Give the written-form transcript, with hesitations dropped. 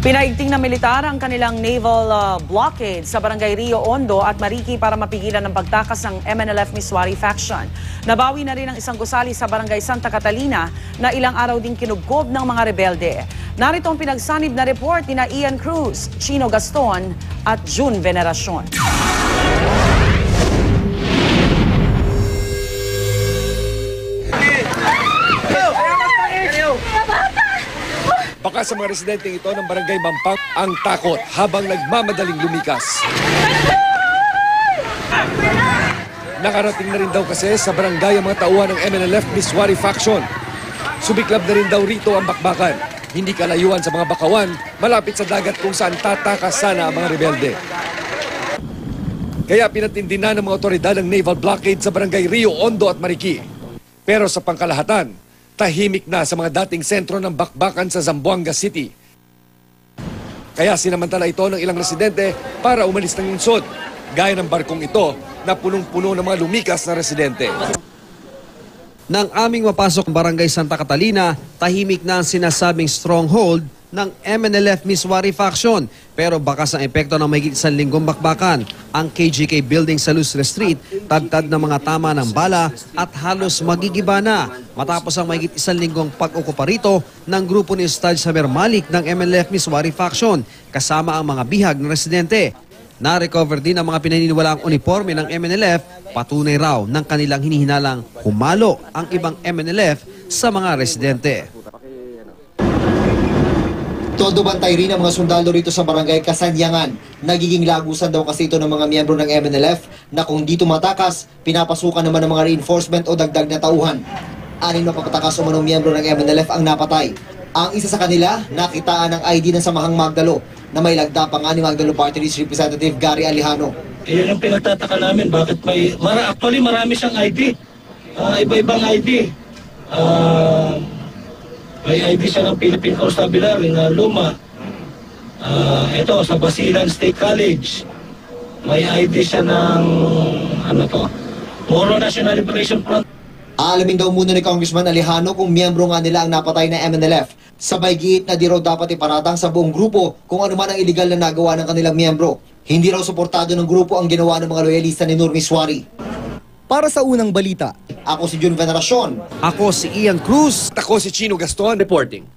Pinaigting na militar ang kanilang naval blockade sa Barangay Rio Hondo at Mariki para mapigilan ang pagtakas ng MNLF Miswari faction. Nabawi na rin ang isang gusali sa Barangay Santa Catalina na ilang araw din kinubkob ng mga rebelde. Narito ang pinagsanib na report ni Ian Cruz, Chino Gaston at June Veneracion. Baka sa mga residenteng ito ng Barangay Mampang ang takot habang nagmamadaling lumikas. Nakarating na rin daw kasi sa barangay ang mga tauhan ng MNLF Miswari faction. Subiklab na rin daw rito ang bakbakan. Hindi kalayuan sa mga bakawan, malapit sa dagat kung saan tatakas sana ang mga rebelde. Kaya pinatindi na ng mga otoridad ang naval blockade sa Barangay Rio Hondo at Mariki. Pero sa pangkalahatan, tahimik na sa mga dating sentro ng bakbakan sa Zamboanga City. Kaya sinamantala ito ng ilang residente para umalis ng lungsod, gaya ng barkong ito na punong-puno ng mga lumikas na residente. Nang aming mapasok ang Barangay Santa Catalina, tahimik na ang sinasabing stronghold ng MNLF Miswari faction. Pero bakas ang epekto ng mahigit 1 linggong bakbakan. Ang KGK building sa Lustre Street, tagtad ng mga tama ng bala at halos magigiba na matapos ang mahigit 1 linggong pag-okupa rito ng grupo ni Ustad Samer Malik ng MNLF Miswari faction kasama ang mga bihag ng residente. Na-recover din ang mga pinaniniwalaang uniforme ng MNLF, patunay raw ng kanilang hinihinalang humalo ang ibang MNLF sa mga residente. Todo bantay rin ang mga sundalo rito sa Barangay Kasanyangan. Nagiging lagusan daw kasi ito ng mga miyembro ng MNLF na kung di tumatakas, pinapasukan naman ng mga reinforcement o dagdag na tauhan. 6 na papatakas o manong miyembro ng MNLF ang napatay. Ang isa sa kanila, nakitaan ng ID ng Samahang Magdalo na may lagda pa nga ni Magdalo Party List Representative Gary Alejano. Yan ang pinagtataka namin, bakit actually marami siyang ID. Iba-ibang ID. May ID siya ng Philippine Constabulary na luma. Ito, sa Basilan State College. May ID siya ng, Moro National Liberation Front. Aalamin daw muna ni Congressman Alejano kung miyembro nga nila ang napatay na MNLF. Sabay giit na di raw dapat iparatang sa buong grupo kung ano man ang iligal na nagawa ng kanilang miyembro. Hindi raw suportado ng grupo ang ginawa ng mga loyalista ni Nur Miswari. Para sa unang balita, ako si June Veneracion. Ako si Ian Cruz. At ako si Chino Gaston reporting.